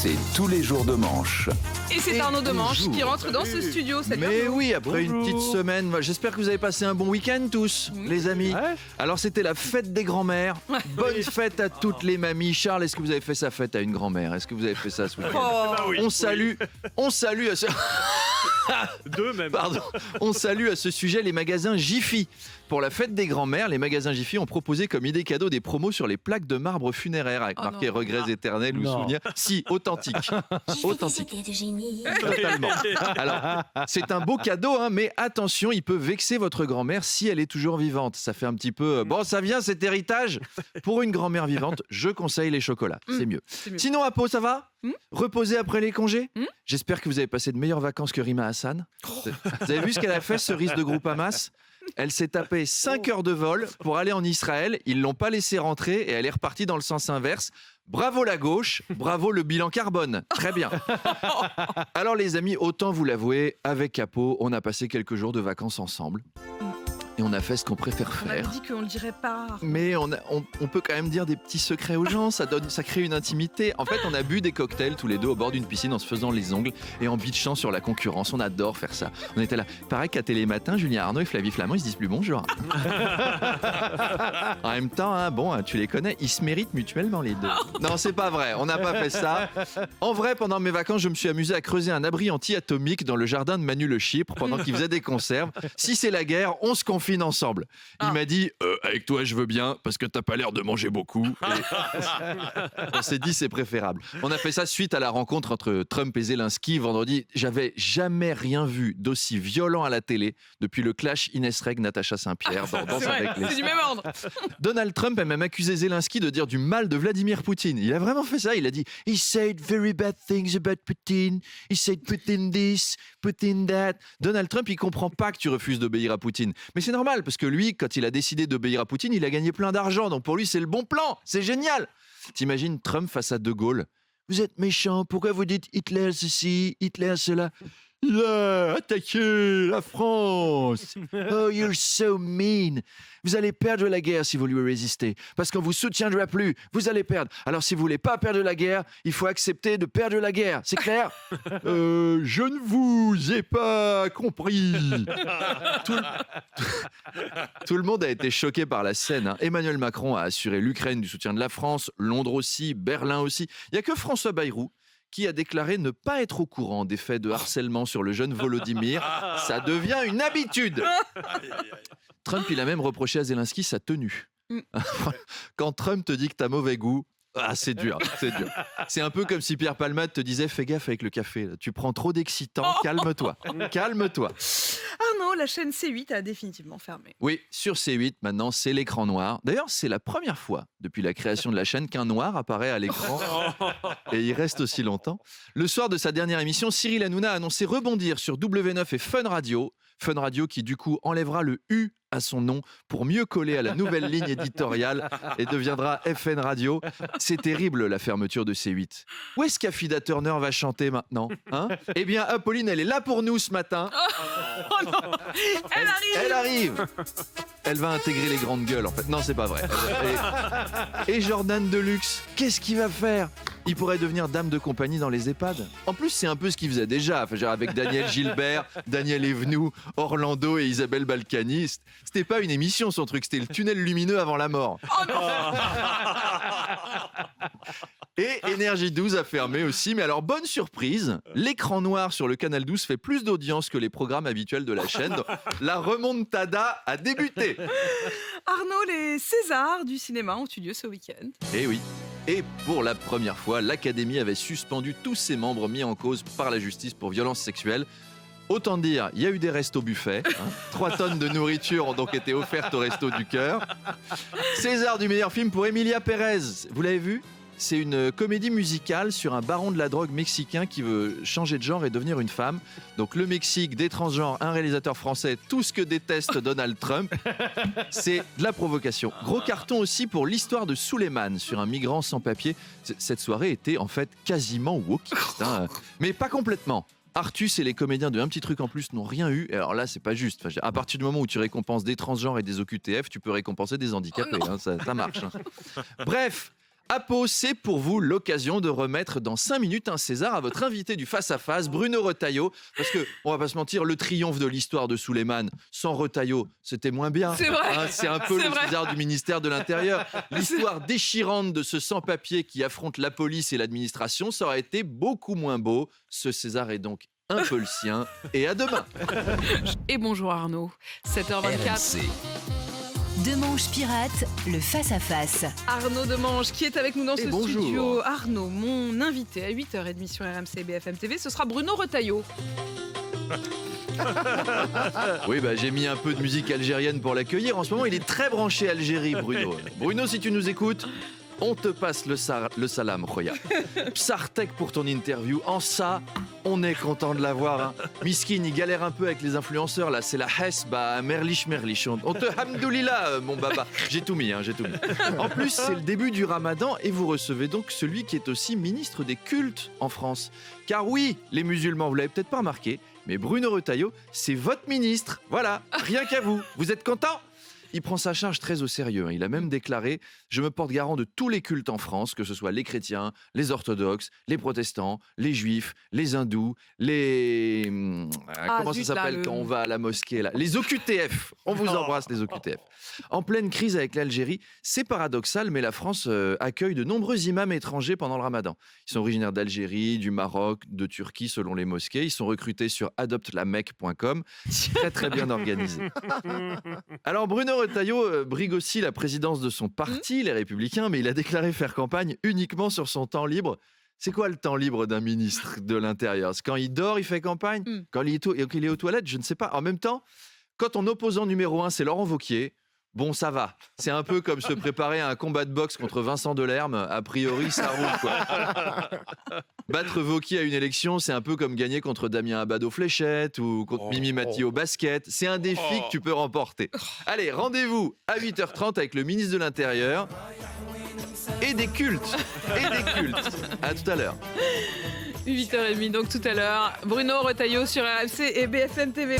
c'est tous les jours de manche. Et c'est Arnaud Demanche qui rentre dans ce studio. Salut Mais Arnaud. oui, après une petite semaine, j'espère que vous avez passé un bon week-end tous, les amis. Ouais. Alors c'était la fête des grands-mères. Bonne fête à toutes les mamies. Charles, est-ce que vous avez fait sa fête à une grand-mère? Est-ce que vous avez fait ça ce week-end? Oh. On salue à ce... Deux même. Pardon. On salue à ce sujet les magasins Jiffy. Pour la fête des grands-mères, les magasins Jiffy ont proposé comme idée cadeau des promos sur les plaques de marbre funéraire avec Oh marqué non. regrets éternels ou Non. souvenirs. Si, authentique. Authentique. de génie. Totalement. Alors, c'est un beau cadeau, hein, mais attention, il peut vexer votre grand-mère si elle est toujours vivante. Ça fait un petit peu... bon, ça vient cet héritage. Pour une grand-mère vivante, je conseille les chocolats. C'est mieux. mieux. Sinon, Apo, ça va Reposer après les congés J'espère que vous avez passé de meilleures vacances que Rima Hassan. Vous avez vu ce qu'elle a fait, cerise de Groupe-Hamas? Elle s'est tapée 5 heures de vol pour aller en Israël. Ils l'ont pas laissée rentrer et elle est repartie dans le sens inverse. Bravo la gauche, bravo le bilan carbone. Très bien. Alors les amis, autant vous l'avouer, avec Capo, on a passé quelques jours de vacances ensemble. Et on a fait ce qu'on préfère On avait faire. dit qu'on le dirait pas. Mais on peut quand même dire des petits secrets aux gens, ça crée une intimité. En fait, on a bu des cocktails tous les deux au bord d'une piscine en se faisant les ongles et en bitchant sur la concurrence. On adore faire ça. On était là. Pareil qu'à Télématin, Julien Arnaud et Flavie Flamand, ils se disent plus bonjour. En même temps, hein, bon, tu les connais, ils se méritent mutuellement les deux. Non, c'est pas vrai, on n'a pas fait ça. En vrai, pendant mes vacances, je me suis amusé à creuser un abri anti-atomique dans le jardin de Manu Le Chypre pendant qu'il faisait des conserves. Si c'est la guerre, on se confine ensemble. Il m'a dit avec toi je veux bien parce que t'as pas l'air de manger beaucoup. Et on s'est dit c'est préférable. On a fait ça suite à la rencontre entre Trump et Zelensky vendredi. J'avais jamais rien vu d'aussi violent à la télé depuis le clash Inès Reg Natacha Saint-Pierre dans Danse C'est vrai, avec les c'est du même ordre. Donald Trump a même accusé Zelensky de dire du mal de Vladimir Poutine. Il a vraiment fait ça. Il a dit « He said very bad things about Putin. He said Putin this, Putin that. » Donald Trump, il comprend pas que tu refuses d'obéir à Poutine. Mais c'est normal, parce que lui, quand il a décidé d'obéir à Poutine, il a gagné plein d'argent. Donc pour lui, c'est le bon plan. C'est génial. T'imagines Trump face à De Gaulle. « Vous êtes méchant. Pourquoi vous dites Hitler ceci, Hitler cela ?» Il a attaqué la France. Oh, you're so mean. Vous allez perdre la guerre si vous lui résistez. Parce qu'on vous soutiendra plus. Vous allez perdre. Alors, si vous voulez pas perdre la guerre, il faut accepter de perdre la guerre. C'est clair? Je ne vous ai pas compris. Tout le monde a été choqué par la scène. Hein. Emmanuel Macron a assuré l'Ukraine du soutien de la France, Londres aussi, Berlin aussi. Il n'y a que François Bayrou qui a déclaré ne pas être au courant des faits de harcèlement sur le jeune Volodymyr. Ça devient une habitude. Trump, il a même reproché à Zelensky sa tenue. Quand Trump te dit que t'as mauvais goût, c'est dur, c'est dur. C'est un peu comme si Pierre Palmade te disait « Fais gaffe avec le café, là. Tu prends trop d'excitants, calme-toi, calme-toi. » Arnaud, la chaîne C8 a définitivement fermé. Oui, sur C8, maintenant, c'est l'écran noir. D'ailleurs, c'est la première fois depuis la création de la chaîne qu'un noir apparaît à l'écran. Et il reste aussi longtemps. Le soir de sa dernière émission, Cyril Hanouna a annoncé rebondir sur W9 et Fun Radio. Fun Radio qui, du coup, enlèvera le U à son nom pour mieux coller à la nouvelle ligne éditoriale et deviendra FN Radio. C'est terrible, la fermeture de C8. Où est-ce qu'Affida Turner va chanter maintenant, hein? Eh bien, Apolline, elle est là pour nous ce matin. Oh non, elle arrive. Elle arrive. Elle va intégrer les grandes gueules, en fait. Non, c'est pas vrai. Et Jordan Deluxe, qu'est-ce qu'il va faire? Il pourrait devenir dame de compagnie dans les EHPAD. En plus, c'est un peu ce qu'il faisait déjà, enfin, genre avec Daniel Gilbert, Daniel Evenou, Orlando et Isabelle Balkany. C'était pas une émission, son truc, c'était le tunnel lumineux avant la mort. Oh non. Et Énergie 12 a fermé aussi, mais alors bonne surprise, l'écran noir sur le canal 12 fait plus d'audience que les programmes habituels de la chaîne. Donc, la remontada a débuté. Arnaud, les Césars du cinéma ont eu lieu ce week-end. Eh oui. Et pour la première fois, l'Académie avait suspendu tous ses membres mis en cause par la justice pour violences sexuelles. Autant dire, il y a eu des restos buffets. 3 tonnes de nourriture ont donc été offertes au Resto du Cœur. César du meilleur film pour Emilia Pérez. Vous l'avez vu ? C'est une comédie musicale sur un baron de la drogue mexicain qui veut changer de genre et devenir une femme. Donc le Mexique, des transgenres, un réalisateur français, tout ce que déteste Donald Trump. C'est de la provocation. Gros carton aussi pour l'histoire de Souleymane sur un migrant sans papier. Cette soirée était en fait quasiment wokiste, hein. Mais pas complètement. Artus et les comédiens de Un petit truc en plus n'ont rien eu. Et alors là, c'est pas juste. Enfin, à partir du moment où tu récompenses des transgenres et des OQTF, tu peux récompenser des handicapés. Ça marche. Hein. Bref, Apo, c'est pour vous l'occasion de remettre dans 5 minutes un César à votre invité du face-à-face, Bruno Retailleau. Parce que, on va pas se mentir, le triomphe de l'histoire de Souleymane, sans Retailleau, c'était moins bien. C'est vrai. C'est un peu C'est le vrai. César du ministère de l'Intérieur. L'histoire déchirante de ce sans-papier qui affronte la police et l'administration, ça aurait été beaucoup moins beau. Ce César est donc un peu le sien. Et à demain. Et bonjour Arnaud, 7h24. RMC. Demanche pirate, le face-à-face. Arnaud Demange qui est avec nous dans Et ce bonjour. studio. Arnaud, mon invité à 8h30 sur RMC et BFM TV, ce sera Bruno Retailleau. Oui, j'ai mis un peu de musique algérienne pour l'accueillir. En ce moment, il est très branché Algérie, Bruno. Bruno, si tu nous écoutes, on te passe le salam, Khoya. Psartek pour ton interview. En ça, on est content de l'avoir. Hein. Miskin, il galère un peu avec les influenceurs. Là, c'est la Hess, merlich. On te hamdoulillah, mon baba. J'ai tout mis. En plus, c'est le début du ramadan et vous recevez donc celui qui est aussi ministre des cultes en France. Car oui, les musulmans, vous l'avez peut-être pas remarqué, mais Bruno Retailleau, c'est votre ministre. Voilà, rien qu'à vous. Vous êtes content ? Il prend sa charge très au sérieux. Il a même déclaré « Je me porte garant de tous les cultes en France, que ce soit les chrétiens, les orthodoxes, les protestants, les juifs, les hindous, les... comment ça s'appelle quand on va à la mosquée là ? Les OQTF. On vous embrasse, les OQTF. » En pleine crise avec l'Algérie, c'est paradoxal, mais la France accueille de nombreux imams étrangers pendant le ramadan. Ils sont originaires d'Algérie, du Maroc, de Turquie selon les mosquées. Ils sont recrutés sur adoptelamec.com. Très très bien organisé. Alors Bruno Retailleau brigue aussi la présidence de son parti, les Républicains, mais il a déclaré faire campagne uniquement sur son temps libre. C'est quoi le temps libre d'un ministre de l'Intérieur ? C'est quand il dort, il fait campagne ? Quand il est aux toilettes, je ne sais pas. En même temps, quand ton opposant numéro 1, c'est Laurent Wauquiez, bon, ça va. C'est un peu comme se préparer à un combat de boxe contre Vincent Delerme. A priori, ça roule, quoi. Battre Wauquiez à une élection, c'est un peu comme gagner contre Damien Abad aux fléchettes ou contre Mimi Mati au basket. C'est un défi que tu peux remporter. Allez, rendez-vous à 8h30 avec le ministre de l'Intérieur et des cultes. À tout à l'heure. 8h30, donc tout à l'heure. Bruno Retailleau sur RMC et BFM TV.